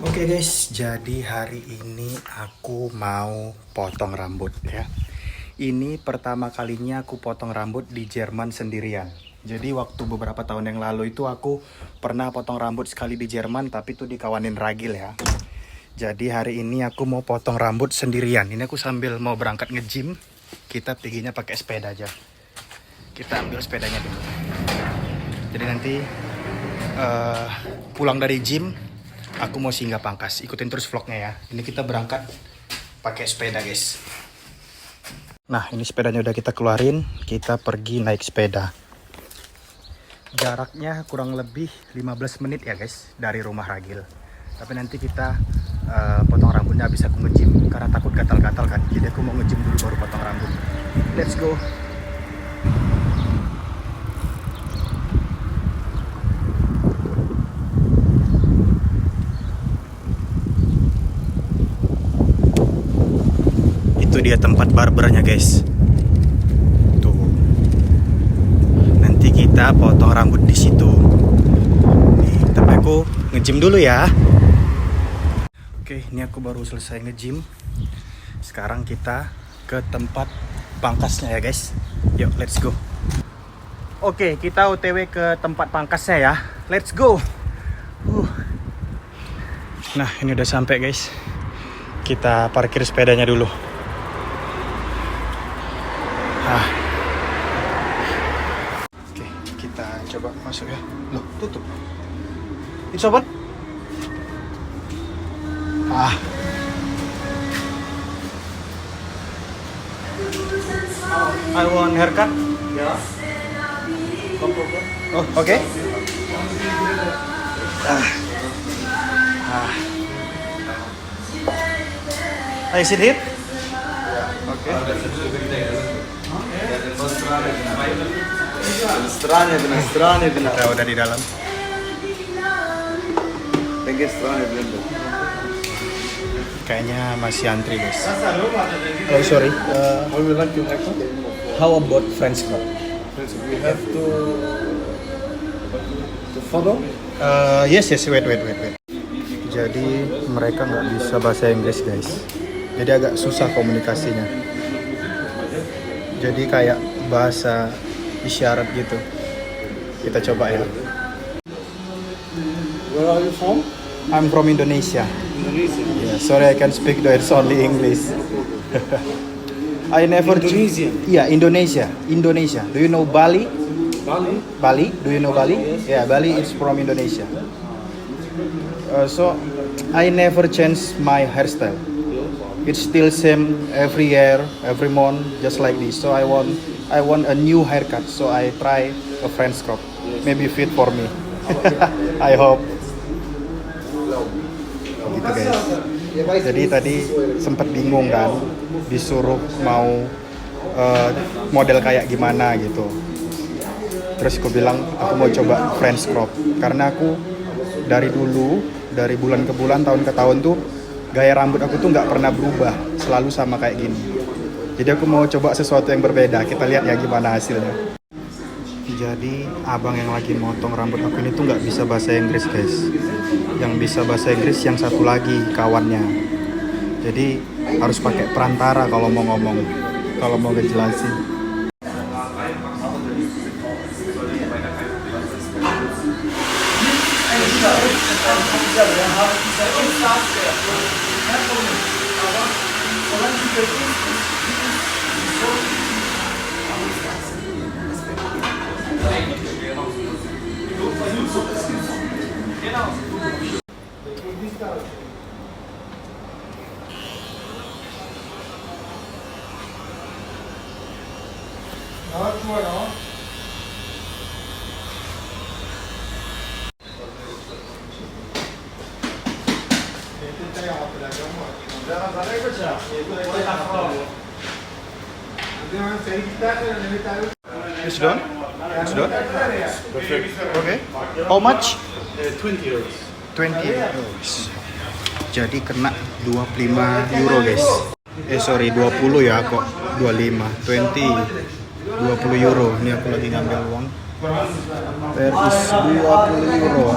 Oke guys, jadi hari ini aku mau potong rambut ya. Ini pertama kalinya aku potong rambut di Jerman sendirian. Jadi waktu beberapa tahun yang lalu itu aku pernah potong rambut sekali di Jerman, tapi itu dikawanin ragil ya. Jadi hari ini aku mau potong rambut sendirian. Ini aku sambil mau berangkat nge-gym. Kita perginya pakai sepeda aja. Kita ambil sepedanya dulu. Jadi nanti pulang dari gym aku mau singgah Pangkas. Ikutin terus vlognya ya. Ini kita berangkat pakai sepeda guys. Nah ini sepedanya udah kita keluarin. Kita pergi naik sepeda. Jaraknya kurang lebih 15 menit ya guys dari rumah Ragil. Tapi nanti kita potong rambutnya habis aku nge-gym. Karena takut gatal-gatal kan. Jadi aku mau nge-gym dulu baru potong rambut. Let's go. Itu dia tempat barbernya guys. Tuh. Nanti kita potong rambut di situ. Nih, tapi aku nge-gym dulu ya. Oke, ini aku baru selesai nge-gym. Sekarang kita ke tempat pangkasnya ya guys. Yuk, let's go. Oke, kita OTW ke tempat pangkasnya ya. Let's go. Nah, ini udah sampai guys. Kita parkir sepedanya dulu. Oke, kita coba masuk ya. Loh, tutup. It's open? I want haircut. Yeah. Oh, okay. I sit here. Okay. Strane. Kita udah di dalam. Kayaknya masih antri guys. Oh sorry. We would like to haircut. How about French crop? We have to follow. Yes. Wait. Jadi mereka nggak bisa bahasa Inggris guys. Jadi agak susah komunikasinya. Jadi kayak bahasa isyarat gitu. Kita coba ya. Where are you from? I'm from Indonesia. Indonesia. Yeah, sorry I can speak though it's only English. I never. Indonesia. Yeah, Indonesia. Do you know Bali? Bali. Do you know Bali? Yes. Yeah, Bali is from Indonesia. So I never change my hairstyle. It's still same every year, every month, just like this. So I want a new haircut. So I try a French crop. Maybe fit for me. I hope. Gitu guys. Jadi tadi sempat bingung kan, disuruh mau model kayak gimana gitu. Terus aku bilang aku mau coba French crop karena aku dari dulu, dari bulan ke bulan, tahun ke tahun tuh gaya rambut aku tuh nggak pernah berubah, selalu sama kayak gini. Jadi aku mau coba sesuatu yang berbeda. Kita lihat ya gimana hasilnya. Jadi abang yang lagi motong rambut aku ini tuh nggak bisa bahasa Inggris guys. Yang bisa bahasa Inggris yang satu lagi kawannya. Jadi harus pakai perantara kalau mau ngomong, kalau mau ngejelasin. It's done? Perfect. Okay. How much? 20 euros. 20 euros. Jadi kena 25 euro guys. Sorry 20 ya kok 25. 20 euro. Ini aku lagi ngambil uang. There is 20 euro.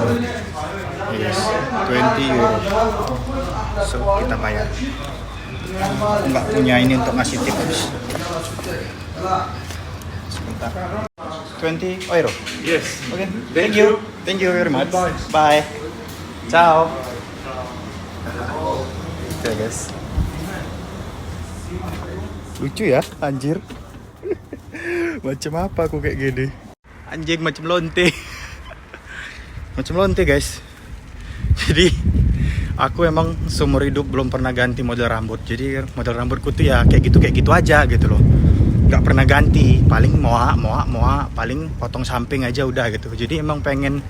Yes, 20 euro. So, kita bayar. Nggak punya ini untuk ngasih tips. Sebentar. 20 euro. Yes. Oke, thank you. Thank you very much. Bye. Bye. Ciao. Oke guys. Lucu ya, anjir. Macam apa aku kayak gini? Anjing macam lonte. Macam lonte guys. Jadi aku emang seumur hidup belum pernah ganti model rambut. Jadi model rambutku tuh ya kayak gitu aja gitu loh. Gak pernah ganti, paling moa, paling potong samping aja udah gitu. Jadi emang pengen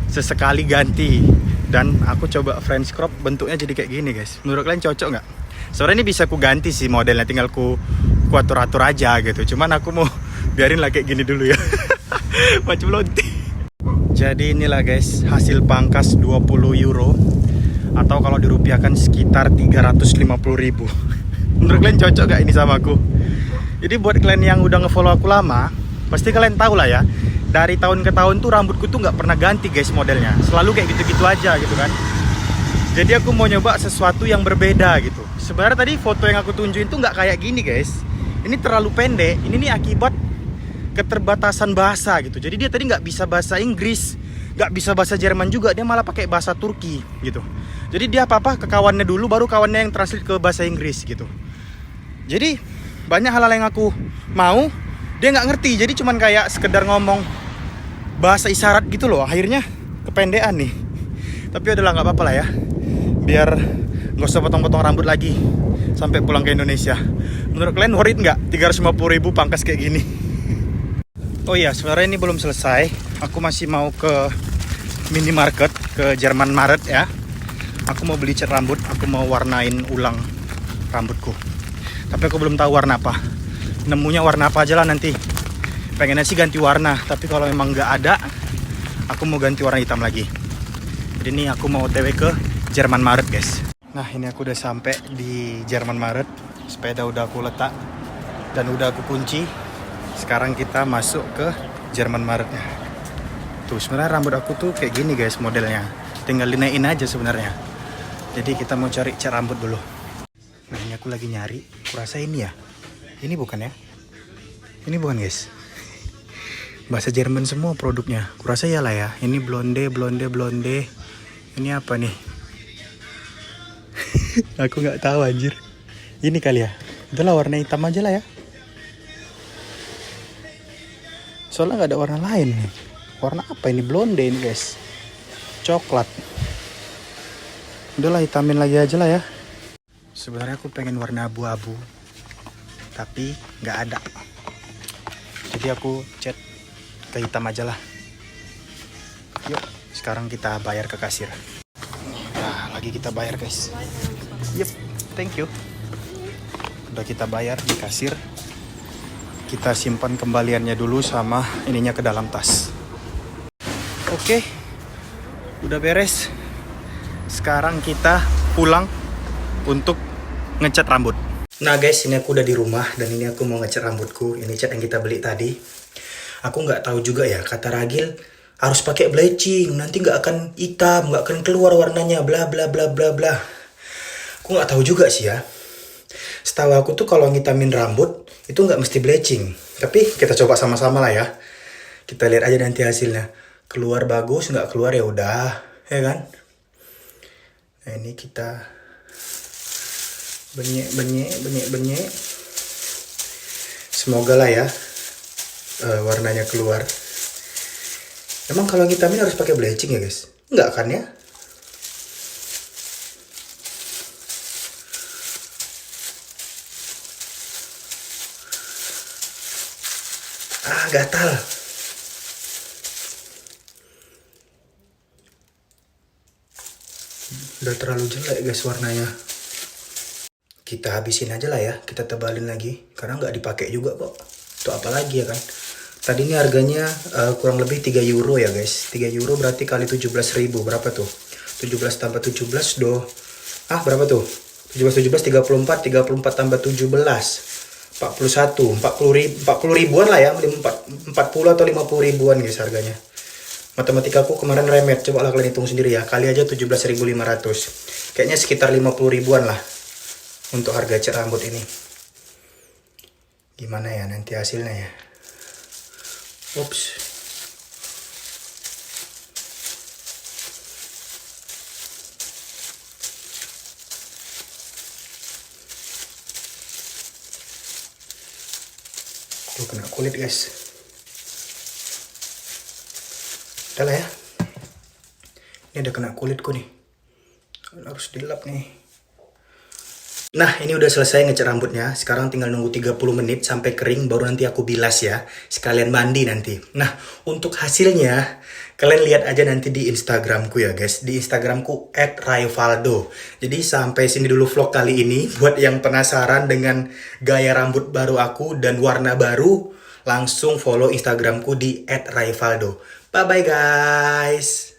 sesekali ganti. Dan aku coba French crop, bentuknya jadi kayak gini guys. Menurut kalian cocok nggak? Sebenarnya ini bisa ku ganti sih modelnya, tinggal ku atur-atur aja gitu. Cuman aku mau biarin lah kayak gini dulu ya. Macam lonte. Jadi inilah guys hasil pangkas 20 euro, atau kalau dirupiahkan sekitar 350.000. Menurut kalian cocok gak ini sama aku? Jadi buat kalian yang udah ngefollow aku lama, pasti kalian tahu lah ya, dari tahun ke tahun tuh rambutku tuh nggak pernah ganti guys modelnya, selalu kayak gitu-gitu aja gitu kan. Jadi aku mau nyoba sesuatu yang berbeda gitu. Sebenarnya tadi foto yang aku tunjukin tuh nggak kayak gini guys. Ini terlalu pendek. Ini nih akibat keterbatasan bahasa gitu. Jadi dia tadi nggak bisa bahasa Inggris, nggak bisa bahasa Jerman juga, dia malah pakai bahasa Turki gitu. Jadi dia apa-apa ke kawannya dulu, baru kawannya yang translate ke bahasa Inggris gitu. Jadi banyak hal-hal yang aku mau dia nggak ngerti, jadi cuman kayak sekedar ngomong bahasa isyarat gitu loh. Akhirnya kependean nih. Tapi udahlah, nggak apa-apa lah ya, biar nggak usah potong-potong rambut lagi sampai pulang ke Indonesia. Menurut kalian worth it nggak 350.000 pangkas kayak gini? Oh iya, sebenarnya ini belum selesai. Aku masih mau ke minimarket, ke Jerman Market ya. Aku mau beli cat rambut, aku mau warnain ulang rambutku. Tapi aku belum tahu warna apa. Nemunya warna apa aja lah nanti. Pengennya sih ganti warna, tapi kalau memang nggak ada, aku mau ganti warna hitam lagi. Jadi ini aku mau OTW ke Jerman Market guys. Nah ini aku udah sampai di Jerman Market. Sepeda udah aku letak dan udah aku kunci. Sekarang kita masuk ke Jerman Market-nya. Tuh sebenarnya rambut aku tuh kayak gini guys modelnya. Tinggal dinaikin aja sebenarnya. Jadi kita mau cari cat rambut dulu. Nah ini aku lagi nyari. Kurasa ini ya. Ini bukan ya? Ini bukan guys. Bahasa Jerman semua produknya. Kurasa ya lah ya. Ini blonde. Ini apa nih? Aku nggak tahu anjir. Ini kali ya. Udahlah warna hitam aja lah ya. Soalnya nggak ada warna lain nih. Warna apa ini? Blonde ini guys. Coklat. Udahlah hitamin lagi aja lah ya. Sebenarnya aku pengen warna abu-abu, tapi nggak ada. Jadi aku cat ke hitam aja lah. Yuk, sekarang kita bayar ke kasir. Nah, lagi kita bayar guys. Yep, thank you. Udah kita bayar di kasir. Kita simpan kembaliannya dulu sama ininya ke dalam tas. Oke, udah beres. Sekarang kita pulang untuk ngecat rambut. Nah guys, ini aku udah di rumah dan ini aku mau ngecat rambutku. Ini cat yang kita beli tadi. Aku nggak tahu juga ya, kata Ragil harus pakai bleaching, nanti nggak akan hitam, nggak akan keluar warnanya, bla bla bla bla bla. Aku nggak tahu juga sih ya. Setahu aku tuh kalau ngitamin rambut itu nggak mesti bleaching. Tapi kita coba sama-sama lah ya. Kita lihat aja nanti hasilnya. Keluar bagus, nggak keluar ya udah, ya kan? Nah ini kita benyek. Semoga lah ya warnanya keluar. Emang kalau ngitamin harus pakai bleaching ya guys? Enggak kan ya? Gatal. Udah terlalu jelek guys warnanya. Kita habisin aja lah ya, kita tebalin lagi karena nggak dipakai juga kok. Itu apa lagi ya kan? Tadi ini harganya kurang lebih 3 euro ya guys. 3 euro berarti kali 17.000 berapa tuh? 17 tambah 17 berapa tuh? 17 34 tambah 17 41 40 ribuan lah ya, 40 atau 50 ribuan guys harganya. Matematikaku kemarin remet, coba lah kalian hitung sendiri ya. Kali aja 17.500. Kayaknya sekitar 50 ribuan lah untuk harga cat rambut ini. Gimana ya nanti hasilnya ya? Ups. Tuh kena kulit guys. Udah lah ya. Ini udah kena kulitku nih. Harus dilap nih. Nah, ini udah selesai ngecat rambutnya. Sekarang tinggal nunggu 30 menit sampai kering, baru nanti aku bilas ya. Sekalian mandi nanti. Nah, untuk hasilnya, kalian lihat aja nanti di Instagramku ya guys. Di Instagramku @rayvaldo. Jadi sampai sini dulu vlog kali ini. Buat yang penasaran dengan gaya rambut baru aku dan warna baru, langsung follow Instagramku di @rayvaldo. Bye-bye guys.